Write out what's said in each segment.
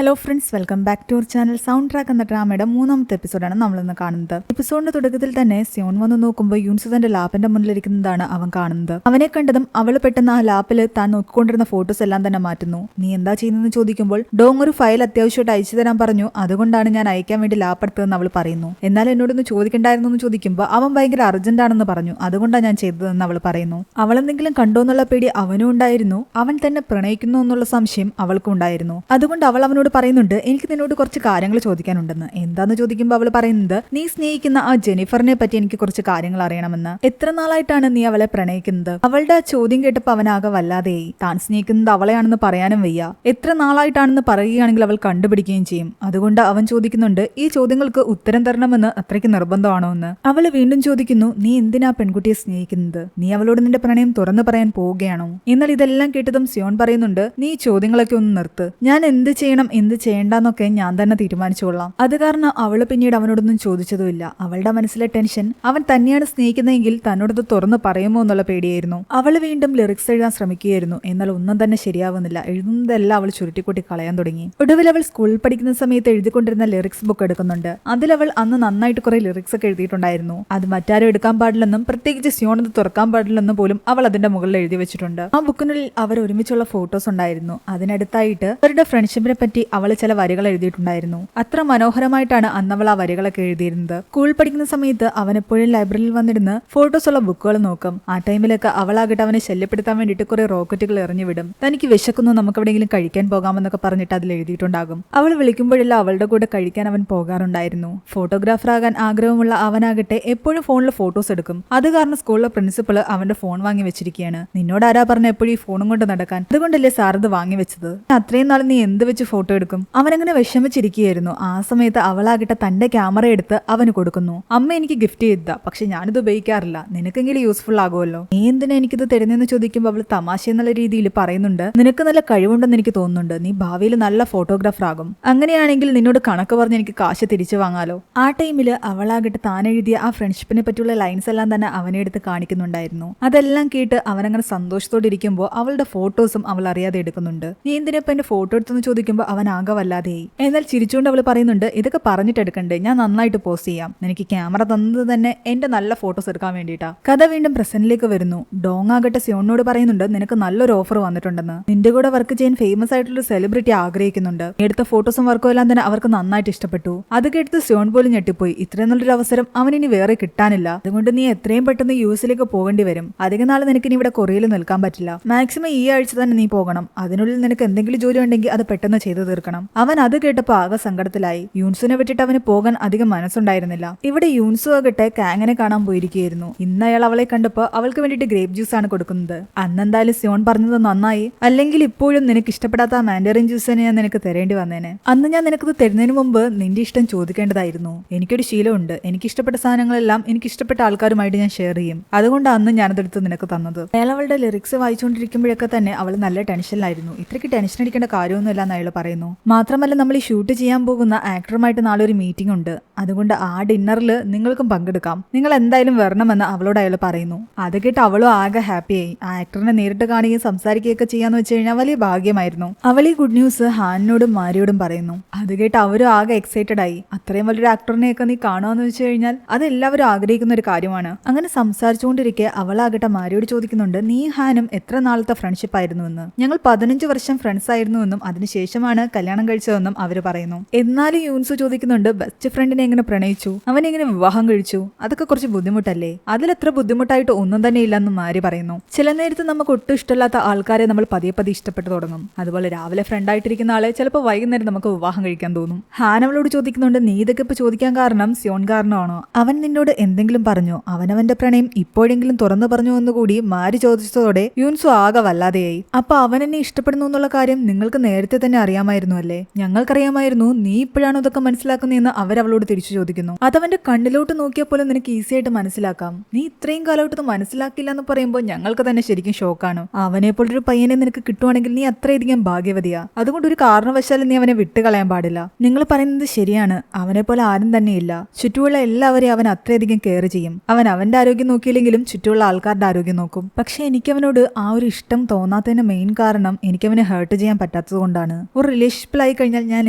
Hello friends, welcome back to our channel. Sound track എന്ന ഡ്രാമയുടെ മൂന്നാമത്തെ എപ്പിസോഡാണ് നമ്മളിന്ന് കാണുന്നത്. എപ്പിസോഡിന്റെ തുടക്കത്തിൽ തന്നെ സിയോൺ വന്ന് നോക്കുമ്പോൾ യൂൻസു തന്റെ ലാപ്പിന്റെ മുന്നിലിരിക്കുന്നതാണ് അവൻ കാണുന്നത്. അവനെ കണ്ടതും അവൾ പെട്ടെന്ന് ആ ലാപ്പിൽ താൻ നോക്കിക്കൊണ്ടിരുന്ന ഫോട്ടോസ് എല്ലാം തന്നെ മാറ്റുന്നു. നീ എന്താ ചെയ്യുന്നതെന്ന് ചോദിക്കുമ്പോൾ ഡോങ് ഒരു ഫയൽ അത്യാവശ്യമായിട്ട് അയച്ചു തരാൻ പറഞ്ഞു, അതുകൊണ്ടാണ് ഞാൻ അയക്കാൻ വേണ്ടി ലാപ്പ് എടുത്തതെന്ന് അവൾ പറയുന്നു. എന്നാൽ എന്നോടൊന്ന് ചോദിക്കണ്ടായിരുന്നു എന്ന് ചോദിക്കുമ്പോൾ അവൻ ഭയങ്കര അർജന്റ് ആണെന്ന് പറഞ്ഞു, അതുകൊണ്ടാണ് ഞാൻ ചെയ്തതെന്ന് അവൾ പറയുന്നു. അവൾ എന്തെങ്കിലും കണ്ടോ എന്നുള്ള പേടി അവനും ഉണ്ടായിരുന്നു. അവൻ തന്നെ പ്രണയിക്കുന്നു എന്നുള്ള സംശയം അവൾക്കും ഉണ്ടായിരുന്നു. അതുകൊണ്ട് അവൾ അവനോട് പറയുന്നുണ്ട്, എനിക്ക് നിന്നോട് കുറച്ച് കാര്യങ്ങൾ ചോദിക്കാനുണ്ടെന്ന്. എന്താന്ന് ചോദിക്കുമ്പോൾ അവൾ പറയുന്നത്, നീ സ്നേഹിക്കുന്ന ആ ജെനിഫറിനെ പറ്റി എനിക്ക് കുറച്ച് കാര്യങ്ങൾ അറിയണമെന്ന്. എത്ര നാളായിട്ടാണ് നീ അവളെ പ്രണയിക്കുന്നത്? അവളുടെ ആ ചോദ്യം കേട്ടപ്പോൾ അവനാകെ വല്ലാതെയായി. താൻ സ്നേഹിക്കുന്നത് അവളെയാണെന്ന് പറയാനും വയ്യ. എത്ര നാളായിട്ടാണെന്ന് പറയുകയാണെങ്കിൽ അവൾ കണ്ടുപിടിക്കുകയും ചെയ്യും. അതുകൊണ്ട് അവൻ ചോദിക്കുന്നുണ്ട്, ഈ ചോദ്യങ്ങൾക്ക് ഉത്തരം തരണമെന്ന് അത്രയ്ക്ക് നിർബന്ധമാണോ എന്ന്. അവള് വീണ്ടും ചോദിക്കുന്നു, നീ എന്തിനാ പെൺകുട്ടിയെ സ്നേഹിക്കുന്നത്? നീ അവളോട് നിന്റെ പ്രണയം തുറന്നു പറയാൻ പോവുകയാണോ? എന്നാൽ ഇതെല്ലാം കേട്ടതും സിയോൺ പറയുന്നുണ്ട്, നീ ചോദ്യങ്ങളൊക്കെ ഒന്ന് നിർത്ത്. ഞാൻ എന്ത് ചെയ്യണം എന്ത് ചെയ്യേണ്ടെന്നൊക്കെ ഞാൻ തന്നെ തീരുമാനിച്ചുകൊള്ളാം. അത് കാരണം അവള് പിന്നീട് അവനോടൊന്നും ചോദിച്ചതുമില്ല. അവളുടെ മനസ്സിലെ ടെൻഷൻ അവൻ തന്നെയാണ് സ്നേഹിക്കുന്നതെങ്കിൽ തന്നോടത് തുറന്നു പറയുമോ എന്നുള്ള പേടിയായിരുന്നു. അവള് വീണ്ടും ലിറിക്സ് എഴുതാൻ ശ്രമിക്കുകയായിരുന്നു. എന്നാൽ ഒന്നും തന്നെ ശരിയാവുന്നില്ല. എഴുതുന്നതെല്ലാം അവൾ ചുരുട്ടിക്കൂട്ടി കളയാൻ തുടങ്ങി. ഒടുവിൽ അവൾ സ്കൂളിൽ പഠിക്കുന്ന സമയത്ത് എഴുതിക്കൊണ്ടിരുന്ന ലിറിക്സ് ബുക്ക് എടുക്കുന്നുണ്ട്. അതിലവൾ അന്ന് നന്നായിട്ട് കുറെ ലിറിക്സ് ഒക്കെ എഴുതിയിട്ടുണ്ടായിരുന്നു. അത് മറ്റാരും എടുക്കാൻ പാടില്ലെന്നും പ്രത്യേകിച്ച് സിയോണത് തുറക്കാൻ പാടില്ലെന്നും പോലും അവൾ അതിന്റെ മുകളിൽ എഴുതി വെച്ചിട്ടുണ്ട്. ആ ബുക്കിനുള്ളിൽ അവർ ഒരുമിച്ചുള്ള ഫോട്ടോസ് ഉണ്ടായിരുന്നു. അതിനടുത്തായിട്ട് അവരുടെ ഫ്രണ്ട്ഷിപ്പിനെ പറ്റി അവൾ ചില വരികൾ എഴുതിയിട്ടുണ്ടായിരുന്നു. അത്ര മനോഹരമായിട്ടാണ് അന്നവൾ ആ വരികളൊക്കെ എഴുതിയിരുന്നത്. സ്കൂളിൽ പഠിക്കുന്ന സമയത്ത് അവൻ എപ്പോഴും ലൈബ്രറിയിൽ വന്നിരുന്ന് ഫോട്ടോസ് ഉള്ള ബുക്കുകൾ നോക്കും. ആ ടൈമിലൊക്കെ അവളാകട്ടെ അവനെ ശല്യപ്പെടുത്താൻ വേണ്ടിയിട്ട് കുറെ റോക്കറ്റുകൾ എറിഞ്ഞുവിടും. തനിക്ക് വിശക്കുന്നു, നമുക്ക് എവിടെയെങ്കിലും കഴിക്കാൻ പോകാമെന്നൊക്കെ പറഞ്ഞിട്ട് അതിൽ എഴുതിയിട്ടുണ്ടാകും. അവൾ വിളിക്കുമ്പോഴെല്ലാം അവളുടെ കൂടെ കഴിക്കാൻ അവൻ പോകാറുണ്ടായിരുന്നു. ഫോട്ടോഗ്രാഫർ ആകാൻ ആഗ്രഹമുള്ള അവനാകട്ടെ എപ്പോഴും ഫോണിൽ ഫോട്ടോസ് എടുക്കും. അത് കാരണം സ്കൂളിലെ പ്രിൻസിപ്പൾ അവന്റെ ഫോൺ വാങ്ങി വെച്ചിരിക്കുകയാണ്. നിന്നോട് ആരാ പറഞ്ഞ എപ്പോഴും ഈ ഫോണും കൊണ്ട് നടക്കാൻ? അതുകൊണ്ടല്ലേ സാർ ഇത് വാങ്ങി വെച്ചത്? അത്രയും നാൾ നീ എന്ത് വെച്ച് ഫോട്ടോ എടുക്കും? അവനങ്ങനെ വിഷമിച്ചിരിക്കുകയായിരുന്നു. ആ സമയത്ത് അവളാകട്ടെ തന്റെ ക്യാമറ എടുത്ത് അവന് കൊടുക്കുന്നു. അമ്മ എനിക്ക് ഗിഫ്റ്റ് ചെയ്തതാ, പക്ഷെ ഞാനിത് ഉപയോഗിക്കാറില്ല, നിനക്കെങ്കിലും യൂസ്ഫുൾ ആകുമല്ലോ. നീ എന്തിനാ എനിക്കിത് തരുന്നെന്ന് ചോദിക്കുമ്പോൾ അവൾ തമാശ എന്നുള്ള രീതിയിൽ പറയുന്നുണ്ട്, നിനക്ക് നല്ല കഴിവുണ്ടെന്ന് എനിക്ക് തോന്നുന്നുണ്ട്. നീ ഭാവിയിൽ നല്ല ഫോട്ടോഗ്രാഫർ ആകും. അങ്ങനെയാണെങ്കിൽ നിന്നോട് കണക്ക് പറഞ്ഞ് എനിക്ക് കാശ് തിരിച്ചു വാങ്ങാലോ. ആ ടൈമിൽ അവളാകട്ടെ താൻ എഴുതിയ ആ ഫ്രണ്ട്ഷിപ്പിനെ പറ്റിയുള്ള ലൈൻസ് എല്ലാം തന്നെ അവനെ എടുത്ത് കാണിക്കുന്നുണ്ടായിരുന്നു. അതെല്ലാം കേട്ട് അവനങ്ങനെ സന്തോഷത്തോടെ ഇരിക്കുമ്പോൾ അവളുടെ ഫോട്ടോസും അവൾ അറിയാതെ എടുക്കുന്നുണ്ട്. നീ എന്തിനപ്പം എന്റെ ഫോട്ടോ എടുത്തെന്ന് ചോദിക്കുമ്പോൾ അവൻ ആകെ വല്ലാതെയായി. എന്നാൽ ചിരിച്ചുകൊണ്ട് അവൾ പറയുന്നുണ്ട്, ഇതൊക്കെ പറഞ്ഞിട്ട് എടുക്കണ്ടേ, ഞാൻ നന്നായിട്ട് പോസ്റ്റ് ചെയ്യാം. എനിക്ക് ക്യാമറ തന്നത് തന്നെ എന്റെ നല്ല ഫോട്ടോസ് എടുക്കാൻ വേണ്ടിയിട്ടാ. കഥ വീണ്ടും പ്രസന്റിലേക്ക് വരുന്നു. ഡോങ് ആകട്ടെ സിയോണിനോട് പറയുന്നുണ്ട്, നിനക്ക് നല്ലൊരു ഓഫർ വന്നിട്ടുണ്ടെന്ന്. നിന്റെ കൂടെ വർക്ക് ചെയ്യാൻ ഫേമസ് ആയിട്ടുള്ള സെലിബ്രിറ്റി ആഗ്രഹിക്കുന്നുണ്ട്. എടുത്ത ഫോട്ടോസും വർക്കും എല്ലാം തന്നെ അവർക്ക് നന്നായിട്ട് ഇഷ്ടപ്പെട്ടു. അത് കേട്ട് സിയോൺ പോലും ഞെട്ടിപ്പോയി. ഇത്രയും നല്ലൊരു അവസരം അവനിനി വേറെ കിട്ടാനില്ല. അതുകൊണ്ട് നീ എത്രയും പെട്ടെന്ന് യുഎസിലേക്ക് പോകേണ്ടി വരും. അധികം നാൾ നിനക്ക് ഇനി ഇവിടെ കൊറിയയിൽ നിൽക്കാൻ പറ്റില്ല. മാക്സിമം ഈ ആഴ്ച തന്നെ നീ പോകണം. അതിനുള്ളിൽ നിനക്ക് എന്തെങ്കിലും ജോലി ഉണ്ടെങ്കിൽ അത് പെട്ടെന്ന് ചെയ്തു തീർക്കണം. അവൻ അത് കേട്ടപ്പോൾ ആകെ സങ്കടത്തിലായി. യൂൻസുനെ വിട്ടിട്ട് അവന് പോകാൻ അധികം മനസ്സുണ്ടായിരുന്നില്ല. ഇവിടെ യൂൻസു ആകട്ടെ കാങ്ങിനെ കാണാൻ പോയിരിക്കുകയായിരുന്നു. ഇന്ന് അയാൾ അവളെ കണ്ടപ്പോൾ അവൾക്ക് വേണ്ടിയിട്ട് ഗ്രേപ്പ് ജ്യൂസ് ആണ് കൊടുക്കുന്നത്. അന്നെന്തായാലും സിയോൺ പറഞ്ഞത് നന്നായി, അല്ലെങ്കിൽ ഇപ്പോഴും നിനക്ക് ഇഷ്ടപ്പെടാത്ത ആ മാൻഡറിൻ ജ്യൂസിനെ ഞാൻ നിനക്ക് തരേണ്ടി വന്നേനെ. അന്ന് ഞാൻ നിനക്കത് തരുന്നതിന് മുമ്പ് നിന്റെ ഇഷ്ടം ചോദിക്കേണ്ടതായിരുന്നു. എനിക്കൊരു ശീലമുണ്ട്, എനിക്ക് ഇഷ്ടപ്പെട്ട സാധനങ്ങളെല്ലാം എനിക്ക് ഇഷ്ടപ്പെട്ട ആൾക്കാരുമായിട്ട് ഞാൻ ഷെയർ ചെയ്യും. അതുകൊണ്ട് അന്ന് ഞാനതെടുത്ത് നിനക്ക് തന്നത്. അയാൾ അവളുടെ ലിറിക്സ് വായിച്ചുകൊണ്ടിരിക്കുമ്പോഴൊക്കെ തന്നെ അവൾ നല്ല ടെൻഷനിലായിരുന്നു. ഇത്രയ്ക്ക് ടെൻഷൻ അടിക്കേണ്ട കാര്യമൊന്നുമില്ല എന്ന് അയാൾ പറയുന്നു. മാത്രമല്ല, നമ്മൾ ഈ ഷൂട്ട് ചെയ്യാൻ പോകുന്ന ആക്ടറുമായിട്ട് നാളെ ഒരു മീറ്റിംഗ് ഉണ്ട്. അതുകൊണ്ട് ആ ഡിന്നറിൽ നിങ്ങൾക്കും പങ്കെടുക്കാം. നിങ്ങൾ എന്തായാലും വരണമെന്ന് അവളോട് അയാൾ പറയുന്നു. അത് കേട്ട് അവളും ആകെ ഹാപ്പിയായി. ആ ആക്ടറിനെ നേരിട്ട് കാണുകയും സംസാരിക്കുകയൊക്കെ ചെയ്യാന്ന് വെച്ച് കഴിഞ്ഞാൽ വലിയ ഭാഗ്യമായിരുന്നു. അവൾ ഈ ഗുഡ് ന്യൂസ് ഹാനിനോടും മാരിയോടും പറയുന്നു. അത് കേട്ട് അവരും ആകെ എക്സൈറ്റഡ് ആയി. അത്രയും വലിയൊരു ആക്ടറിനെയൊക്കെ നീ കാണുമെന്ന് വെച്ച് കഴിഞ്ഞാൽ അത് എല്ലാവരും ആഗ്രഹിക്കുന്ന ഒരു കാര്യമാണ്. അങ്ങനെ സംസാരിച്ചുകൊണ്ടിരിക്കെ അവളാകട്ടെ മാരിയോട് ചോദിക്കുന്നുണ്ട്, നീ ഹാനും എത്ര നാളത്തെ ഫ്രണ്ട്ഷിപ്പ് ആയിരുന്നുവെന്ന്. ഞങ്ങൾ 15 വർഷം ഫ്രണ്ട്സ് ആയിരുന്നുവെന്നും അതിനുശേഷമാണ് കല്യാണം കഴിച്ചതെന്നും അവര് പറയുന്നു. എന്നാലും യൂൻസു ചോദിക്കുന്നുണ്ട്, ബെസ്റ്റ് ഫ്രണ്ടിനെ എങ്ങനെ പ്രണയിച്ചു, അവൻ എങ്ങനെ വിവാഹം കഴിച്ചു? അതൊക്കെ കുറച്ച് ബുദ്ധിമുട്ടല്ലേ? അതിലെത്ര ബുദ്ധിമുട്ടായിട്ട് ഒന്നും തന്നെ ഇല്ലെന്നും മാരി പറയുന്നു. ചില നേരത്ത് നമുക്ക് ഒട്ടും ഇഷ്ടമില്ലാത്ത ആൾക്കാരെ നമ്മൾ പതിയെ പതിയെ ഇഷ്ടപ്പെട്ടു തുടങ്ങും. അതുപോലെ രാവിലെ ഫ്രണ്ടായിട്ടിരിക്കുന്ന ആളെ ചിലപ്പോൾ വൈകുന്നേരം നമുക്ക് വിവാഹം കഴിക്കാൻ തോന്നും. ഹാൻ അവളോട് ചോദിക്കുന്നുണ്ട്, നീ ഇതൊക്കെ ഇപ്പൊ ചോദിക്കാൻ കാരണം സിയോൺ കാരണമാണോ? അവൻ നിന്നോട് എന്തെങ്കിലും പറഞ്ഞോ? അവനവന്റെ പ്രണയം ഇപ്പോഴെങ്കിലും തുറന്നു പറഞ്ഞു എന്നുകൂടി മാരി ചോദിച്ചതോടെ യൂൻസു ആകെ വല്ലാതെയായി. അപ്പൊ അവൻ എന്നെ ഇഷ്ടപ്പെടുന്നു എന്നുള്ള കാര്യം നിങ്ങൾക്ക് നേരത്തെ തന്നെ അറിയാമായിരുന്നു അല്ലേ? ഞങ്ങൾക്കറിയാമായിരുന്നു. നീ ഇപ്പോഴാണ് ഇതൊക്കെ മനസ്സിലാക്കുന്നതെന്ന് അവരവളോട് തിരിച്ചു ചോദിക്കുന്നു. അതവന്റെ കണ്ണിലോട്ട് നോക്കിയാൽ പോലും നിനക്ക് ഈസി ആയിട്ട് മനസ്സിലാക്കാം. നീ ഇത്രയും കാലമായിട്ട് മനസ്സിലാക്കില്ല എന്ന് പറയുമ്പോൾ ഞങ്ങൾക്ക് തന്നെ ശരിക്കും ഷോക്കാണ്. അവനെ പോലൊരു പയ്യനെ നിനക്ക് കിട്ടുവാണെങ്കിൽ നീ അത്രയധികം ഭാഗ്യവതിയാ. അതുകൊണ്ട് ഒരു കാരണവശാലും നീ അവനെ വിട്ടുകളയാൻ പാടില്ല. നിങ്ങൾ പറയുന്നത് ശരിയാണ്. അവനെ പോലെ ആരും തന്നെയില്ല. ചുറ്റുമുള്ള എല്ലാവരെയും അവൻ അത്രയധികം കെയർ ചെയ്യും. അവൻ അവന്റെ ആരോഗ്യം നോക്കിയില്ലെങ്കിലും ചുറ്റുമുള്ള ആൾക്കാരുടെ ആരോഗ്യം നോക്കും. പക്ഷെ എനിക്കവനോട് ആ ഒരു ഇഷ്ടം തോന്നാത്തതിന് മെയിൻ കാരണം എനിക്കവനെ ഹേർട്ട് ചെയ്യാൻ പറ്റാത്തത് കൊണ്ടാണ്. ഒരു റിലേഷൻഷിപ്പിലായി കഴിഞ്ഞാൽ ഞാൻ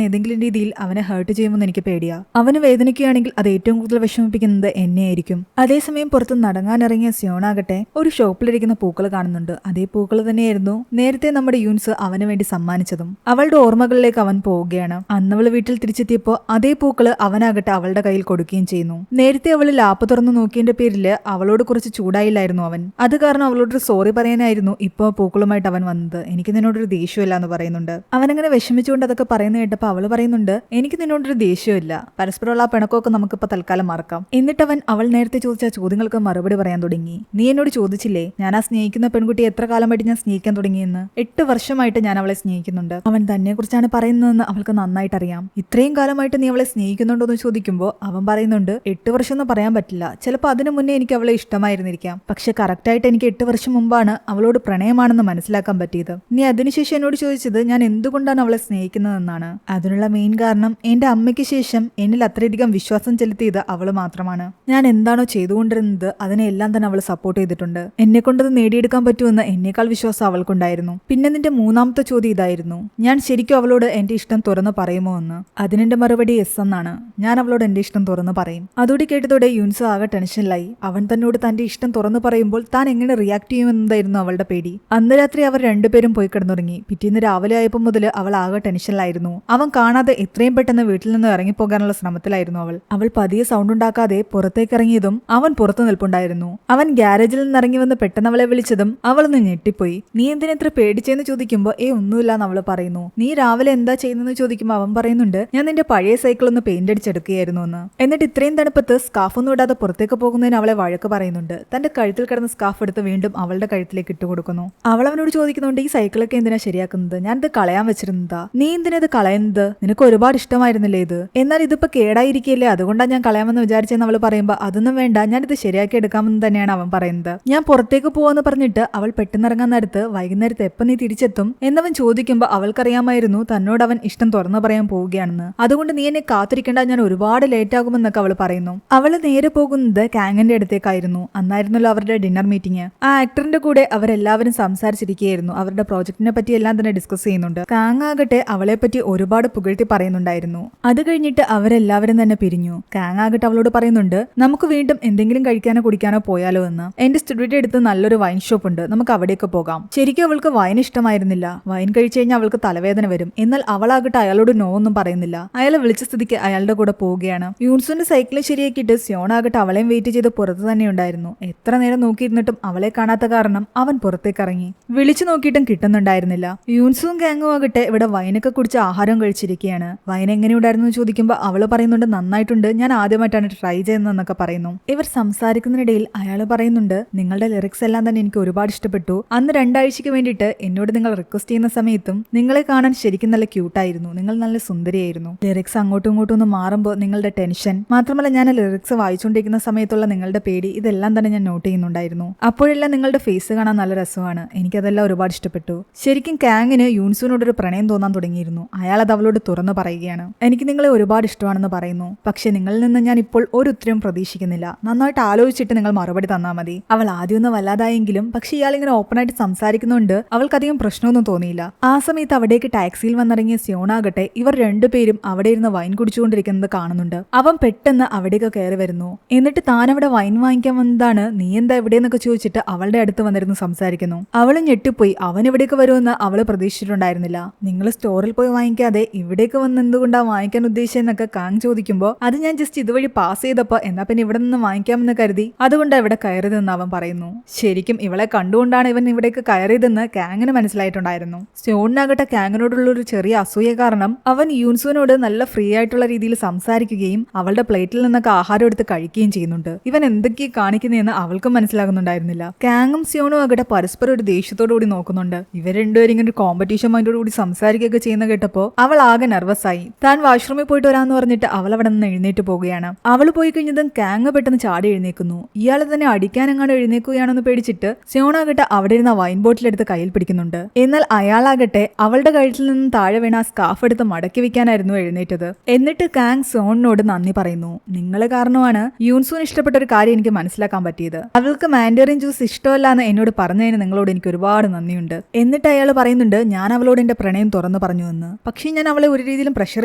ഏതെങ്കിലും രീതിയിൽ അവനെ ഹേർട്ട് ചെയ്യുമെന്ന് എനിക്ക് പേടിയാ. അവന് വേദനിക്കുകയാണെങ്കിൽ അത് ഏറ്റവും കൂടുതൽ വിഷമിപ്പിക്കുന്നത് എന്നെയായിരിക്കും. അതേസമയം പുറത്ത് നടങ്ങാനിറങ്ങിയ സിയോണാകട്ടെ ഒരു ഷോപ്പിലിരിക്കുന്ന പൂക്കൾ കാണുന്നുണ്ട്. അതേ പൂക്കൾ തന്നെയായിരുന്നു നേരത്തെ നമ്മുടെ യൂൻസ് അവന് വേണ്ടി സമ്മാനിച്ചതും. അവളുടെ ഓർമ്മകളിലേക്ക് അവൻ പോവുകയാണ്. അന്നവള് വീട്ടിൽ തിരിച്ചെത്തിയപ്പോ അതേ പൂക്കള് അവനാകട്ടെ അവളുടെ കയ്യിൽ കൊടുക്കുകയും ചെയ്യുന്നു. നേരത്തെ അവള് ലാപ്പ് തുറന്നു നോക്കിയതിന്റെ പേരില് അവളോട് കുറച്ച് ചൂടായില്ലായിരുന്നു അവൻ. അത് കാരണം അവളോടൊരു സോറി പറയാനായിരുന്നു ഇപ്പൊ പൂക്കളുമായിട്ട് അവൻ വന്നത്. എനിക്ക് നിന്നോടൊരു ദേഷ്യമില്ല എന്ന് പറയുന്നുണ്ട്. അവനങ്ങനെ വിഷമിച്ചുകൊണ്ട് അതൊക്കെ പറയുന്ന കേട്ടപ്പോ അവള് പറയുന്നുണ്ട് എനിക്ക് നിന്നോടൊരു ദേഷ്യമില്ല, പരസ്പരമുള്ള ആ പിണക്കമൊക്കെ നമുക്കിപ്പോ തൽക്കാലം മറക്കാം. എന്നിട്ട് അവൾ നേരത്തെ ചോദിച്ച ചോദ്യങ്ങൾക്ക് മറുപടി പറയാൻ തുടങ്ങി. നീ എന്നോട് ചോദിച്ചില്ലേ ഞാൻ ആ സ്നേഹിക്കുന്ന പെൺകുട്ടിയെ എത്ര കാലമായിട്ട് ഞാൻ സ്നേഹിക്കാൻ തുടങ്ങിയെന്ന്? 8 വർഷമായിട്ട് ഞാൻ അവളെ സ്നേഹിക്കുന്നുണ്ട്. അവൻ തന്നെ കുറിച്ചാണ് പറയുന്നതെന്ന് അവൾക്ക് നന്നായിട്ട് അറിയാം. ഇത്രയും കാലമായിട്ട് നീ അവളെ സ്നേഹിക്കുന്നുണ്ടോ എന്ന് ചോദിക്കുമ്പോൾ അവൻ പറയുന്നുണ്ട് 8 വർഷം എന്ന് പറയാൻ പറ്റില്ല, ചിലപ്പോൾ അതിനു മുന്നേ എനിക്ക് അവളെ ഇഷ്ടമായിരുന്നിരിക്കാം. പക്ഷെ കറക്റ്റായിട്ട് എനിക്ക് 8 വർഷം മുമ്പാണ് അവളോട് പ്രണയമാണെന്ന് മനസ്സിലാക്കാൻ പറ്റിയത്. നീ അതിനുശേഷം എന്നോട് ചോദിച്ചത് ഞാൻ എന്തുകൊണ്ടാണ് അവളെ സ്നേഹിക്കുന്നതെന്നാണ്. അതിനുള്ള മെയിൻ കാരണം എന്റെ അമ്മയ്ക്ക് ശേഷം എന്നിൽ അത്രയധികം വിശ്വാസം ചെലുത്തിയത് അവള് മാത്രമാണ്. ഞാൻ എന്താണോ ചെയ്തുകൊണ്ടിരുന്നത് അതിനെല്ലാം തന്നെ അവൾ സപ്പോർട്ട് ചെയ്തിട്ടുണ്ട്. എന്നെ കൊണ്ടത് നേടിയെടുക്കാൻ പറ്റുമെന്ന് എന്നേക്കാൾ വിശ്വാസം അവൾക്കുണ്ടായിരുന്നു. പിന്നെ നിന്റെ മൂന്നാമത്തെ ചോദ്യം ഇതായിരുന്നു, ഞാൻ ശരിക്കും അവളോട് എന്റെ ഇഷ്ടം തുറന്നു പറയുമോ എന്ന്. അതിനെന്റെ മറുപടി യെസ് എന്നാണ്. ഞാൻ അവളോട് എന്റെ ഇഷ്ടം തുറന്നു പറയും. അതോടെ കേട്ടതോടെ യൂൻസ് ആകെ ടെൻഷനിലായി. അവൻ തന്നോട് തന്റെ ഇഷ്ടം തുറന്നു പറയുമ്പോൾ താൻ എങ്ങനെ റിയാക്ട് ചെയ്യുമെന്നതായിരുന്നു അവളുടെ പേടി. അന്ന് രാത്രി അവർ രണ്ടുപേരും പോയി കിടന്നുറങ്ങി. പിറ്റേന്ന് രാവിലെ ആയപ്പോൾ മുതൽ അവൾ ആകെ ടെൻഷനിലായിരുന്നു. അവൻ കാണാതെ എത്രയും പെട്ടെന്ന് വീട്ടിൽ നിന്ന് ഇറങ്ങിപ്പോകാനുള്ള ശ്രമത്തിലായിരുന്നു അവൾ പതിയെ സൗണ്ട് ഉണ്ടാക്കാതെ പുറത്തേക്ക് ഇറങ്ങിയതും അവൻ പുറത്തു നിൽപ്പുണ്ടായിരുന്നു. അവൻ ഗ്യാരേജിൽ നിന്ന് ഇറങ്ങി വന്ന് പെട്ടെന്ന് അവളെ വിളിച്ചതും അവളൊന്ന് ഞെട്ടിപ്പോയി. നീ എന്തിനാ ഇത്ര പേടിച്ചെന്ന് ചോദിക്കുമ്പോൾ ഒന്നുമില്ലാന്ന് അവള് പറയുന്നു. നീ രാവിലെ എന്താ ചെയ്യുന്നതെന്ന് ചോദിക്കുമ്പോൾ അവൻ പറയുന്നുണ്ട് ഞാൻ നിന്റെ പഴയ സൈക്കിൾ ഒന്ന് പെയിന്റ് അടിച്ചെടുക്കുകയായിരുന്നു എന്ന്. എന്നിട്ട് ഇത്രയും തണുപ്പത്ത് സ്കാഫ് ഒന്നും ഇടാതെ പുറത്തേക്ക് പോകുന്നതിന് അവളെ വഴക്ക് പറയുന്നുണ്ട്. തന്റെ കഴുത്തിൽ കിടന്ന സ്കാഫ് എടുത്ത് വീണ്ടും അവളുടെ കഴുത്തിലേക്ക് ഇട്ടുകൊടുക്കുന്നു. അവൾ അവനോട് ചോദിക്കുന്നുണ്ട് ഈ സൈക്കിളൊക്കെ എന്തിനാ ശരിയാക്കുന്നത്? ഞാനിത് കളയാൻ വെച്ചിരുന്നതാ, നീ എന്തിനാ ഇത് കളയുന്നത്? നിനക്ക് ഒരുപാട് ഇഷ്ടമായിരുന്നില്ലേ ഇത്? എന്നാൽ ഇതിപ്പോ കേടായിരിക്കില്ലേ, അതുകൊണ്ടാണ് ഞാൻ കളയാമെന്ന് വിചാരിച്ചെന്ന് അവൾ പറയുമ്പോൾ അതൊന്നും വേണ്ട, ഞാനിത് ശരിയാക്കി എടുക്കാമെന്ന് തന്നെയാണ് അവൻ പറയുന്നത്. ഞാൻ പുറത്തേക്ക് പോവാന്ന് പറഞ്ഞിട്ട് അവൾ പെട്ടെന്നിറങ്ങാൻ നേരത്ത് വൈകുന്നേരത്ത് എപ്പം നീ തിരിച്ചെത്തും എന്നവൻ ചോദിക്കുമ്പോൾ അവൾക്കറിയാമായിരുന്നു തന്നോട് അവൻ ഇഷ്ടം തുറന്നു പറയാൻ പോവുകയാണെന്ന്. അതുകൊണ്ട് നീ എന്നെ കാത്തിരിക്കേണ്ട, ഞാൻ ഒരുപാട് ലേറ്റ് ആകുമെന്നൊക്കെ അവൾ പറയുന്നു. അവള് നേരെ പോകുന്നത് കാങ്ങിന്റെ അടുത്തേക്കായിരുന്നു. അന്നായിരുന്നല്ലോ അവരുടെ ഡിന്നർ മീറ്റിംഗ്. ആ ആക്ടറിന്റെ കൂടെ അവരെല്ലാവരും സംസാരിച്ചിരിക്കുകയായിരുന്നു. അവരുടെ പ്രോജക്റ്റിനെ പറ്റി എല്ലാം തന്നെ ഡിസ്കസ് ചെയ്യുന്നുണ്ട്. കാങ് ആകട്ടെ അവളെ പറ്റി ഒരുപാട് പുകഴ്ത്തി പറയുന്നുണ്ടായിരുന്നു. അത് കഴിഞ്ഞിട്ട് അവരെല്ലാവരും തന്നെ പിരിഞ്ഞു. കാങ് ആകട്ടെ അവളോട് പറയുന്നുണ്ട് നമുക്ക് വീണ്ടും എന്തെങ്കിലും കഴിക്കാനോ കുടിക്കാനോ പോയാലോ എന്ന്. എന്റെ സ്റ്റുഡിയോയുടെ അടുത്ത് നല്ലൊരു വൈൻ ഷോപ്പ് ഉണ്ട്, നമുക്ക് അവിടേക്ക് പോകാം. ശരിക്കും അവൾക്ക് വൈൻ ഇഷ്ടമായിരുന്നില്ല. വൈൻ കഴിച്ചു കഴിഞ്ഞാൽ അവൾക്ക് തലവേദന വരും. എന്നാൽ അവളാകട്ടെ അയാളോട് നോ ഒന്നും പറയുന്നില്ല. അയാളെ വിളിച്ച സ്ഥിതിക്ക് അയാളുടെ കൂടെ പോവുകയാണ്. യൂൻസുന്റെ സൈക്കിളിൽ ശരിയാക്കിയിട്ട് സിയോണാകട്ടെ അവളെയും വെയിറ്റ് ചെയ്ത് പുറത്ത് തന്നെ ഉണ്ടായിരുന്നു. എത്ര നേരം നോക്കിയിരുന്നിട്ടും അവളെ കാണാത്ത കാരണം അവൻ പുറത്തേക്ക് ഇറങ്ങി. വിളിച്ചു നോക്കിയിട്ടും കിട്ടുന്നുണ്ടായിരുന്നില്ല. യൂൻസും ഗാങ്ങും ആകട്ടെ ഇവിടെ വൈനൊക്കെ കുടിച്ച് ആഹാരം കഴിച്ചിരിക്കുകയാണ്. വൈൻ എങ്ങനെയുണ്ടായിരുന്നു എന്ന് ചോദിക്കുമ്പോൾ അവള് പറയുന്നുണ്ട് നന്നായിട്ടുണ്ട്, ഞാൻ ആദ്യമായിട്ടാണ് ട്രൈ ചെയ്യുന്നതെന്നൊക്കെ പറയുന്നു. ഇവർ സംസാരിക്കുന്നതിനിടയിൽ അയാൾ പറയുന്നുണ്ട് നിങ്ങളുടെ ലിറിക്സ് എല്ലാം തന്നെ എനിക്ക് ഒരുപാട് ഇഷ്ടപ്പെട്ടു. അന്ന് 2 ആഴ്ചയ്ക്ക് വേണ്ടിയിട്ട് എന്നോട് നിങ്ങൾ റിക്വസ്റ്റ് ചെയ്യുന്ന സമയത്തും നിങ്ങളെ കാണാൻ ശരിക്കും നല്ല ക്യൂട്ടായിരുന്നു, നിങ്ങൾ നല്ല സുന്ദരിയായിരുന്നു. ലിറിക്സ് അങ്ങോട്ടും ഇങ്ങോട്ടും ഒന്ന് മാറുമ്പോൾ നിങ്ങളുടെ ടെൻഷൻ, മാത്രമല്ല ഞാൻ ലിറിക്സ് വായിച്ചുകൊണ്ടിരിക്കുന്ന സമയത്തുള്ള നിങ്ങളുടെ പേടി, ഇതെല്ലാം തന്നെ ഞാൻ നോട്ട് ചെയ്യുന്നുണ്ടായിരുന്നു. അപ്പോഴെല്ലാം നിങ്ങളുടെ ഫേസ് കാണാൻ നല്ല രസമാണ്, എനിക്കതെല്ലാം ഒരുപാട് ഇഷ്ടപ്പെട്ടു. ശരിക്കും കാങ്ങിന് യൂൻസുവിനോടൊരു പ്രണയം തോന്നാൻ തുടങ്ങിയിരുന്നു. അയാൾ അത് അവളോട് തുറന്നു പറയുകയാണ്. എനിക്ക് നിങ്ങളെ ഒരുപാട് ഇഷ്ടമാണെന്ന് പറയുന്നു. പക്ഷെ നിങ്ങളിൽ നിന്ന് ഞാൻ ഇപ്പോൾ ഒരു ഉത്തരവും പ്രതീക്ഷിക്കുന്നില്ല, നന്നായിട്ട് ആലോചിച്ചിട്ട് നിങ്ങൾ മറുപടി തന്നാൽ മതി. അവൾ ആദ്യമൊന്നും വല്ലാതായെങ്കിലും പക്ഷെ ഇയാൾ ഇങ്ങനെ ഓപ്പണായിട്ട് സംസാരിക്കുന്നുണ്ട് അവൾക്കധികം പ്രശ്നമൊന്നും തോന്നിയില്ല. ആ സമയത്ത് അവിടേക്ക് ടാക്സിയിൽ വന്നിറങ്ങിയ സിയോണാകട്ടെ ഇവർ രണ്ടുപേരും അവിടെ ഇരുന്ന് വൈൻ കുടിച്ചുകൊണ്ടിരിക്കുന്നത് കാണുന്നുണ്ട്. അവൻ പെട്ടെന്ന് അവിടേക്ക് കയറി വരുന്നു. എന്നിട്ട് താൻ അവിടെ വൈൻ വാങ്ങിക്കാൻ വന്നതാണ്, നീ എന്താ എവിടെയെന്നൊക്കെ ചോദിച്ചിട്ട് അവളുടെ അടുത്ത് വന്നിരുന്ന് സംസാരിക്കുന്നു. അവള് ഞെട്ടിപ്പോയി. അവൻ ഇവിടേക്ക് വരുമെന്ന് അവള് പ്രതീക്ഷിച്ചിട്ടുണ്ടായിരുന്നില്ല. നിങ്ങൾ സ്റ്റോറിൽ പോയി വാങ്ങിക്കാതെ ഇവിടേക്ക് വന്ന് എന്തുകൊണ്ടാ വാങ്ങിക്കാൻ ഉദ്ദേശിച്ചെന്നൊക്കെ കാങ് ചോദിക്കുമ്പോൾ അത് ഞാൻ ജസ്റ്റ് ഇതുവഴി പാസ് ചെയ്തപ്പോ എന്നാ പിന്നെ ഇവിടെ നിന്ന് വാങ്ങിക്കാമെന്ന് കരുതി, അതുകൊണ്ട് ഇവിടെ കയറിയതെന്ന് അവൻ പറയുന്നു. ശരിക്കും ഇവളെ കണ്ടുകൊണ്ടാണ് ഇവൻ ഇവിടേക്ക് കയറിയതെന്ന് കാങ്ങിന് മനസ്സിലായിട്ടുണ്ടായിരുന്നു. സിയോണിനാകട്ടെ കാങ്ങിനോടുള്ള ഒരു ചെറിയ അസൂയ കാരണം അവൻ യൂൻസുവിനോട് നല്ല ഫ്രീ ആയിട്ടുള്ള രീതിയിൽ സംസാരിക്കുകയും അവളുടെ പ്ലേറ്റിൽ നിന്നൊക്കെ ആഹാരം എടുത്ത് കഴിക്കുകയും ചെയ്യുന്നുണ്ട്. ഇവൻ എന്തൊക്കെയാ കാണിക്കുന്നതെന്ന് അവൾക്കും മനസ്സിലാകുന്നുണ്ടായിരുന്നില്ല. കാങ്ങും സിയോണും ആകട്ടെ പരസ്പരം ഒരു ദേഷ്യത്തോടു കൂടി നോക്കുന്നുണ്ട്. ഇവർ രണ്ടുപേരും ഇങ്ങനെ ഒരു കോമ്പറ്റീഷൻ മൈൻഡോട് കൂടി സംസാരിക്കുകയൊക്കെ ചെയ്യുന്ന കേട്ടപ്പോ അവൾ ആകെ നെർവസ് ആയി. താൻ വാഷ്റൂമിൽ പോയിട്ട് വരാന്ന് പറഞ്ഞിട്ട് അവൾ അവിടെ നിന്ന് എഴുന്നേറ്റ് പോവുകയാണ്. അവൾ പോയി കഴിഞ്ഞതും കാങ് പെട്ടെന്ന് ചാടി എഴുന്നേക്കുന്നു. ഇയാളെ തന്നെ അടിക്കാനെങ്ങാണ്ട് എഴുന്നേക്കുകയാണെന്ന് പേടിച്ചിട്ട് സിയോണാകട്ടെ അവിടെ ഇരുന്ന വൈൻ ബോട്ടിൽ എടുത്ത് കയ്യിൽ പിടിക്കുന്നുണ്ട്. എന്നാൽ അയാളാകട്ടെ അവളുടെ കഴുത്തിൽ നിന്നും താഴെ വീണ ആ സ്കാഫ് എടുത്ത് മടക്കി വെക്കാനായിരുന്നു എഴുന്നേറ്റത്. എന്നിട്ട് കാങ് സിയോണിനോട് നന്ദി പറയുന്നു. നിങ്ങളെ കാരണമാണ് യൂൻസൂന് ഇഷ്ടപ്പെട്ട ഒരു കാര്യം എനിക്ക് മനസ്സിലാക്കാൻ പറ്റിയത്. അവൾക്ക് മാൻഡറിൻ ജ്യൂസ് ഇഷ്ടമല്ല എന്ന് എന്നോട് പറഞ്ഞതിന് നിങ്ങളോട് എനിക്ക് ഒരുപാട് നന്ദിയുണ്ട്. എന്നിട്ട് അയാൾ പറയുന്നുണ്ട് ഞാൻ അവളോട് എന്റെ പ്രണയം തുറന്നു പറഞ്ഞു എന്ന്. പക്ഷേ ഞാൻ അവളെ ഒരു രീതിയിലും പ്രഷർ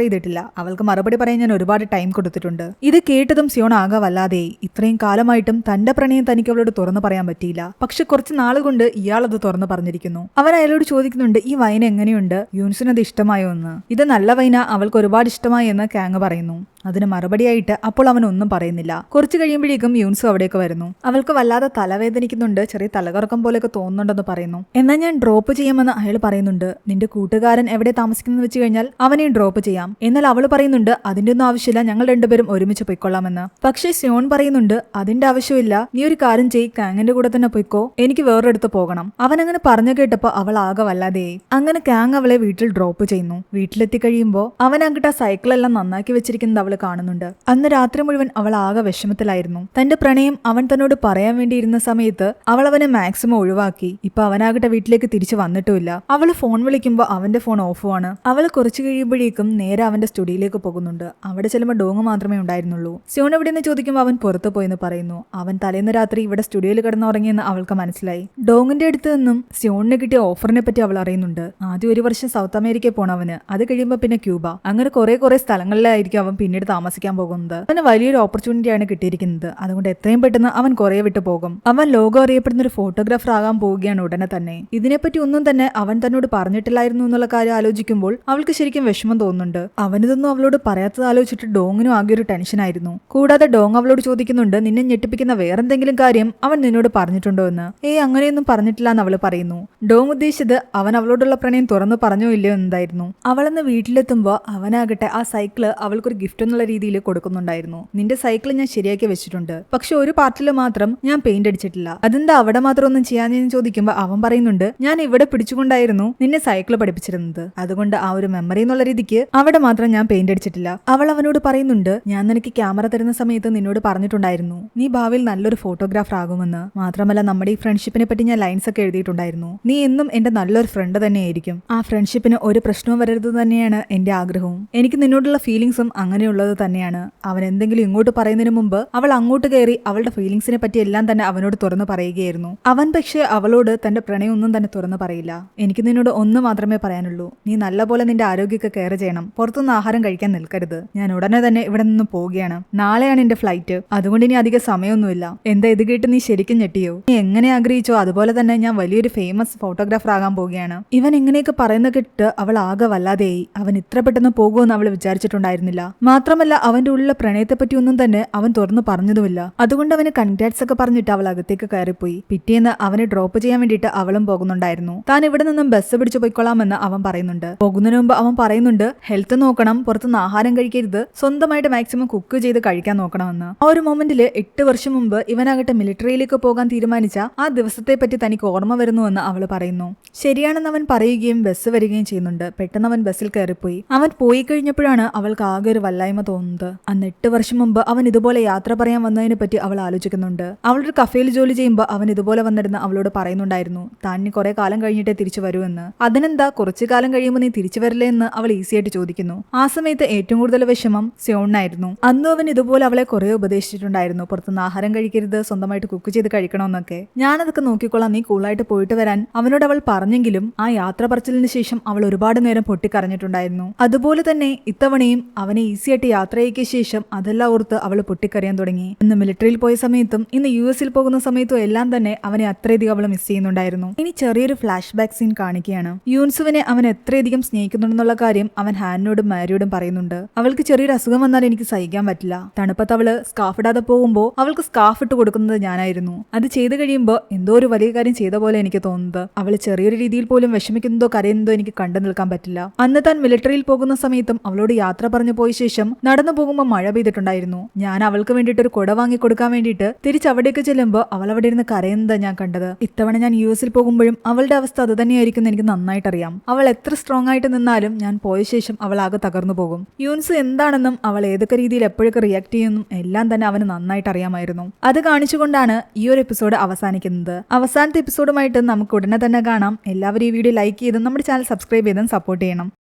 ചെയ്തിട്ടില്ല. അവൾക്ക് മറുപടി പറയാൻ ഞാൻ ഒരുപാട് ടൈം കൊടുത്തിട്ടുണ്ട്. ഇത് കേട്ടതും സിയോൺ ആകെ വല്ലാതെയായി. ഇത്രയും കാലമായിട്ടും തന്റെ പ്രണയം തനിക്ക് അവളോട് തുറന്നു പറയാൻ പറ്റിയില്ല. പക്ഷെ കുറച്ച് നാളുകൊണ്ട് ഇയാൾ അത് തുറന്നു പറഞ്ഞിരിക്കുന്നു. അവൻ അയാളോട് ചോദിക്കുന്നുണ്ട്, ഈ വൈൻ എങ്ങനെയുണ്ട്, യൂൻസിന് അത് ഇഷ്ടമായോ എന്ന്. ഇത് നല്ല വൈന, അവൾക്ക് ഒരുപാട് ഇഷ്ടമായി എന്ന് കാങ് പറയുന്നു. അതിന് മറുപടിയായിട്ട് അപ്പോൾ അവൻ ഒന്നും പറയുന്നില്ല. കുറച്ച് കഴിയുമ്പോഴേക്കും യൂൻസ് അവിടേക്ക് വരുന്നു. അവൾക്ക് വല്ലാതെ തലവേദനിക്കുന്നുണ്ട്, ചെറിയ തലകറക്കം പോലെയൊക്കെ തോന്നുന്നുണ്ടെന്ന് പറയുന്നു. എന്നാൽ ഞാൻ ഡ്രോപ്പ് ചെയ്യാമെന്ന് അയാൾ പറയുന്നുണ്ട്. നിന്റെ കൂട്ടുകാരൻ എവിടെ താമസിക്കുന്നത് വെച്ച് കഴിഞ്ഞാൽ അവനെയും ഡ്രോപ്പ് ചെയ്യാം. എന്നാൽ അവൾ പറയുന്നുണ്ട്, അതിന്റെ ഒന്നും ആവശ്യമില്ല, ഞങ്ങൾ രണ്ടുപേരും ഒരുമിച്ച് പൊയ്ക്കൊള്ളാമെന്ന്. പക്ഷേ സിയോൺ പറയുന്നുണ്ട്, അതിന്റെ ആവശ്യമില്ല, നീ ഒരു കാര്യം ചെയ്യ്, കാങ്ങിന്റെ കൂടെ തന്നെ പൊയ്ക്കോ, എനിക്ക് വേറൊരിടത്ത് പോകണം. അവൻ അങ്ങനെ പറഞ്ഞു കേട്ടപ്പോ അവൾ ആകെ വല്ലാതെയായി. അങ്ങനെ കാങ് അവളെ വീട്ടിൽ ഡ്രോപ്പ് ചെയ്യുന്നു. വീട്ടിലെത്തി കഴിയുമ്പോൾ അവൻ അങ്ങോട്ട് ആ സൈക്കിളെല്ലാം നന്നാക്കി വെച്ചിരിക്കുന്നത് അവൾ കാണുന്നുണ്ട്. അന്ന് രാത്രി മുഴുവൻ അവൾ ആകെ വിഷമത്തിലായിരുന്നു. തന്റെ പ്രണയം അവൻ തന്നോട് പറയാൻ വേണ്ടിയിരുന്ന സമയത്ത് അവൾ അവനെ മാക്സിമം ഒഴിവാക്കി. ഇപ്പൊ അവനാകട്ടെ വീട്ടിലേക്ക് തിരിച്ചു വന്നിട്ടുമില്ല. അവൾ ഫോൺ വിളിക്കുമ്പോൾ അവന്റെ ഫോൺ ഓഫുമാണ്. അവൾ കുറച്ചു കഴിയുമ്പോഴേക്കും നേരെ അവന്റെ സ്റ്റുഡിയോയിലേക്ക് പോകുന്നുണ്ട്. അവിടെ ചെല്ലുമ്പോൾ ഡോങ് മാത്രമേ ഉണ്ടായിരുന്നുള്ളൂ. സിയോൺ എവിടെയെന്ന് ചോദിക്കുമ്പോൾ അവൻ പുറത്തു പോയെന്ന് പറയുന്നു. അവൻ തലേന്ന് രാത്രി ഇവിടെ സ്റ്റുഡിയോയിൽ കിടന്നുറങ്ങിയെന്ന് അവൾക്ക് മനസ്സിലായി. ഡോങ്ങിന്റെ അടുത്ത് നിന്നും സിയോണിന് കിട്ടിയ ഓഫറിനെ പറ്റി അവൾ അറിയുന്നുണ്ട്. ആദ്യം 1 വർഷം സൗത്ത് അമേരിക്കയിൽ പോണവന്, അത് കഴിയുമ്പോൾ പിന്നെ ക്യൂബ, അങ്ങനെ കുറെ സ്ഥലങ്ങളിലായിരിക്കും അവൻ പിന്നീട് താമസിക്കാൻ പോകുന്നത്. അവന് വലിയൊരു ഓപ്പർച്യൂണിറ്റിയാണ് കിട്ടിയിരിക്കുന്നത്. അതുകൊണ്ട് എത്രയും പെട്ടെന്ന് അവൻ കൊറിയ വിട്ടു പോകും. അവൻ ലോകം അറിയപ്പെടുന്ന ഒരു ഫോട്ടോഗ്രാഫർ ആകാൻ പോവുകയാണ് ഉടനെ തന്നെ. ഇതിനെപ്പറ്റി ഒന്നും തന്നെ അവൻ തന്നോട് പറഞ്ഞിട്ടില്ലായിരുന്നു എന്നുള്ള കാര്യം ആലോചിക്കുമ്പോൾ അവൾക്ക് ശരിക്കും വിഷമം തോന്നുന്നുണ്ട്. അവനിതൊന്നും അവളോട് പറയാത്തത് ആലോചിച്ചിട്ട് ഡോങ്ങിനും ആകെ ഒരു ടെൻഷനായിരുന്നു. കൂടാതെ ഡോങ് അവളോട് ചോദിക്കുന്നുണ്ട്, നിന്നെ ഞെട്ടിപ്പിക്കുന്ന വേറെന്തെങ്കിലും കാര്യം അവൻ നിന്നോട് പറഞ്ഞിട്ടുണ്ടോ എന്ന്. അങ്ങനെയൊന്നും പറഞ്ഞിട്ടില്ല എന്ന് അവള് പറയുന്നു. ഡോങ് ഉദ്ദേശിച്ചത് അവൻ അവളോടുള്ള പ്രണയം തുറന്നു പറഞ്ഞോ ഇല്ലയോ എന്നതായിരുന്നു. അവളെന്ന് വീട്ടിലെത്തുമ്പോ അവനാകട്ടെ ആ സൈക്കിള് അവൾക്കൊരു ഗിഫ്റ്റ് എന്നുള്ള രീതിയിൽ കൊടുക്കുന്നുണ്ടായിരുന്നു. നിന്റെ സൈക്കിൾ ഞാൻ ശരിയാക്കി വെച്ചിട്ടുണ്ട്, പക്ഷെ ഒരു പാർട്ടിൽ മാത്രം ഞാൻ പെയിന്റ് അടിച്ചിട്ടില്ല. അതെന്താ അവിടെ മാത്രം ഒന്നും ചെയ്യാൻ ചോദിക്കുമ്പോൾ അവൻ പറയുന്നുണ്ട്, ഞാൻ ഇവിടെ പിടിച്ചുകൊണ്ടായിരുന്നു നിന്നെ സൈക്കിൾ പഠിപ്പിച്ചിരുന്നത്, അതുകൊണ്ട് ആ ഒരു മെമ്മറി എന്നുള്ള രീതിക്ക് അവിടെ മാത്രം ഞാൻ പെയിന്റ് അടിച്ചിട്ടില്ല. അവൾ അവനോട് പറയുന്നുണ്ട്, ഞാൻ നിനക്ക് ക്യാമറ തരുന്ന സമയത്ത് നിന്നോട് പറഞ്ഞിട്ടുണ്ടായിരുന്നു നീ ഭാവിയിൽ നല്ലൊരു ഫോട്ടോഗ്രാഫർ ആകുമെന്ന്. മാത്രമല്ല നമ്മുടെ ഈ ഫ്രണ്ട്ഷിപ്പിനെ പറ്റി ഞാൻ ലൈൻസ് ഒക്കെ എഴുതിയിട്ടുണ്ടായിരുന്നു. നീ എന്നും എന്റെ നല്ലൊരു ഫ്രണ്ട് തന്നെയായിരിക്കും. ആ ഫ്രണ്ട്ഷിപ്പിന് ഒരു പ്രശ്നവും വരരുത് തന്നെയാണ് എന്റെ ആഗ്രഹവും. എനിക്ക് നിന്നോടുള്ള ഫീലിങ്സും അങ്ങനെയുള്ളത് തന്നെയാണ്. അവൻ എന്തെങ്കിലും ഇങ്ങോട്ട് പറയുന്നതിന് മുമ്പ് അവൾ അങ്ങോട്ട് കയറി അവളുടെ ഫീലിങ്സിനെ പറ്റി എല്ലാം തന്നെ അവനോട് തുറന്നു പറയുകയായിരുന്നു. അവൻ പക്ഷേ അവളോട് തന്റെ പ്രണയം ഒന്നും തന്നെ തുറന്നു പറയില്ല. എനിക്ക് നിന്നോട് ഒന്ന് മാത്രമേ പറയാനുള്ളൂ, നീ നല്ലപോലെ നിന്റെ ആരോഗ്യമൊക്കെ കെയർ ചെയ്യണം, പുറത്തുനിന്ന് ആഹാരം കഴിക്കാൻ നിൽക്കരുത്. ഞാൻ ഉടനെ തന്നെ ഇവിടെ നിന്ന് പോവുകയാണ്. നാളെയാണ് എന്റെ ഫ്ലൈറ്റ്, അതുകൊണ്ട് ഇനി അധികം സമയമൊന്നുമില്ല. എന്താ ഇത് കേട്ട് നീ ശരിക്കും ഞെട്ടിയോ? നീ എങ്ങനെ ആഗ്രഹിച്ചോ അതുപോലെ തന്നെ ഞാൻ വലിയൊരു ഫേമസ് ഫോട്ടോഗ്രാഫർ ആകാൻ പോവുകയാണ്. ഇവൻ ഇങ്ങനെയൊക്കെ പറയുന്ന കേട്ടിട്ട് അവൾ ആകെ വല്ലാതെയായി. അവൻ ഇത്ര പെട്ടെന്ന് പോകുമെന്ന് അവൾ വിചാരിച്ചിട്ടുണ്ടായിരുന്നില്ല. മാത്രമല്ല അവന്റെ ഉള്ളിലെ പ്രണയത്തെ പറ്റി ഒന്നും തന്നെ അവൻ തുറന്നു പറഞ്ഞതുമില്ല. അതുകൊണ്ട് അവന് കൺഗ്രാറ്റ്സ് ഒക്കെ പറഞ്ഞിട്ട് അവൾ അകത്തേക്ക് കയറിപ്പോയി. പിറ്റേന്ന് അവനെ ഡ്രോപ്പ് ചെയ്യാൻ വേണ്ടിയിട്ട് അവളും പോകുന്നുണ്ടായിരുന്നു. താൻ ഇവിടെ നിന്നും ബസ് പിടിച്ചു പോയിക്കൊള്ളാമെന്ന് അവൻ പറയുന്നുണ്ട്. പോകുന്നതിന് മുമ്പ് അവൻ പറയുന്നുണ്ട്, ഹെൽത്ത് നോക്കണം, പുറത്തുനിന്ന് ആഹാരം കഴിക്കരുത്, സ്വന്തമായിട്ട് മാക്സിമം കുക്ക് ചെയ്ത് കഴിക്കാൻ നോക്കണമെന്ന്. ആ ഒരു മൊമെന്റിൽ 8 വർഷം മുമ്പ് ഇവനാകട്ടെ മിലിറ്ററിയിലേക്ക് പോകാൻ തീരുമാനിച്ച ആ ദിവസത്തെ പറ്റി തനിക്ക് ഓർമ്മ വരുന്നുവെന്ന് അവൾ പറയുന്നു. ശരിയാണെന്ന് അവൻ പറയുകയും ബസ് വരികയും ചെയ്യുന്നുണ്ട്. പെട്ടെന്ന് അവൻ ബസ്സിൽ കയറിപ്പോയി. അവൻ പോയി കഴിഞ്ഞപ്പോഴാണ് അവൾക്ക് ആകെ ഒരു വല്ലായ്മ തോന്നുന്നത്. അന്ന് 8 വർഷം മുമ്പ് അവൻ ഇതുപോലെ യാത്ര പറയാൻ വന്നതിനെ പറ്റി അവൾ ആലോചിക്കുന്നുണ്ട്. അവളൊരു കഫേയിൽ ജോലി ചെയ്യുമ്പോൾ അവൻ ഇതുപോലെ വന്നിരുന്ന് അവളോട് പറയുന്നുണ്ടായിരുന്നു, താൻ ഇനി കുറെ കാലം കഴിഞ്ഞിട്ടേ തിരിച്ചു വരൂ എന്ന്. അതിനെന്താ, കുറച്ചു കാലം കഴിയുമ്പോൾ നീ തിരിച്ചു വരില്ലേ എന്ന് അവൾ ഈസിയായിട്ട് ചോദിക്കുന്നു. ആ സമയത്ത് ഏറ്റവും കൂടുതൽ വിഷമം സിയോണിനായിരുന്നു. അന്നും അവൻ ഇതുപോലെ അവളെ കുറെ ഉപദേശിച്ചിട്ടുണ്ടായിരുന്നു, പുറത്തുനിന്ന് ആഹാരം കഴിക്കരുത്, സ്വന്തമായിട്ട് കുക്ക് ചെയ്ത് കഴിക്കണമെന്നൊക്കെ. ഞാനതൊക്കെ നോക്കിക്കൊള്ളാം, നീ കൂളായിട്ട് പോയിട്ട് വരാൻ അവനോട് അവൾ പറഞ്ഞെങ്കിലും ആ യാത്ര പറച്ചിലിന് ശേഷം അവൾ ഒരുപാട് നേരം പൊട്ടിക്കരഞ്ഞിട്ടുണ്ടായിരുന്നു. അതുപോലെ തന്നെ ഇത്തവണയും അവനെ ഈസിയായിട്ട് യാത്ര ചെയ്യിക്കിയ ശേഷം അതെല്ലാം ഓർത്ത് അവൾ പൊട്ടിക്കറിയാൻ തുടങ്ങി. ഇന്ന് മിലിറ്ററിയിൽ പോയ സമയത്തും ഇന്ന് US പോകുന്ന സമയത്തും എല്ലാം തന്നെ അവനെ അത്രയധികം അവൾ മിസ് ചെയ്യുന്നുണ്ടായിരുന്നു. ഇനി ചെറിയൊരു ഫ്ലാഷ് ബാക്ക് സീൻ കാണിക്കുകയാണ്. യൂൻസുവിനെ അവൻ എത്രയധികം സ്നേഹിക്കുന്നുണ്ടെന്നുള്ള കാര്യം അവൻ ഹാനോടും മാരിയോടും പറയുന്നുണ്ട്. അവൾക്ക് ചെറിയൊരു അസുഖം വന്നാൽ എനിക്ക് സഹിക്കാൻ പറ്റില്ല. തണുപ്പത്ത് അവള് സ്കാർഫ് ഇടാതെ പോകുമ്പോൾ അവൾക്ക് സ്കാർഫ് ഇട്ട് കൊടുക്കുന്നത് ഞാനായിരുന്നു. അത് ചെയ്തു കഴിയുമ്പോൾ എന്തോ ഒരു വലിയ കാര്യം ചെയ്ത പോലെ എനിക്ക് തോന്നുന്നത്. അവള് ചെറിയൊരു രീതിയിൽ പോലും വിഷമിക്കുന്നതോ കരയുന്നതോ എനിക്ക് കണ്ടു നിൽക്കാൻ പറ്റില്ല. അന്ന് താൻ മിലിറ്ററിയിൽ പോകുന്ന സമയത്തും അവളോട് യാത്ര പറഞ്ഞു പോയ ശേഷം നടന്നു പോകുമ്പോൾ മഴ പെയ്തിട്ടുണ്ടായിരുന്നു. ഞാൻ അവൾക്ക് വേണ്ടിയിട്ട് ഒരു കുട വാങ്ങി കൊടുക്കാൻ വേണ്ടിയിട്ട് തിരിച്ച് അവിടേക്ക് ചെല്ലുമ്പോൾ അവൾ അവിടെ ഇരുന്ന് കരയുന്നത് ഞാൻ കണ്ടത്. ഇത്തവണ ഞാൻ US പോകുമ്പോഴും അവളുടെ അവസ്ഥ അത് തന്നെയായിരിക്കും എന്ന് എനിക്ക് നന്നായിട്ട് അറിയാം. അവൾ എത്ര സ്ട്രോങ് ആയിട്ട് നിന്നാലും ഞാൻ പോയ ശേഷം അവൾ ആകെ തകർന്നു പോകും. യൂൻസ് എന്താണെന്നും അവൾ ഏതൊക്കെ രീതിയിൽ എപ്പോഴൊക്കെ റിയാക്ട് ചെയ്യുമെന്നും എല്ലാം തന്നെ അവന് നന്നായിട്ട് അറിയാമായിരുന്നു. അത് കാണിച്ചുകൊണ്ടാണ് ഈ ഒരു എപ്പിസോഡ് അവസാനിക്കുന്നത്. അവസാനത്തെ എപ്പിസോഡുമായിട്ട് നമുക്ക് ഉടനെ തന്നെ കാണാം. എല്ലാവരും ഈ വീഡിയോ ലൈക്ക് ചെയ്തും നമ്മുടെ ചാനൽ സബ്സ്ക്രൈബ് ചെയ്തും സപ്പോർട്ട് ചെയ്യണം.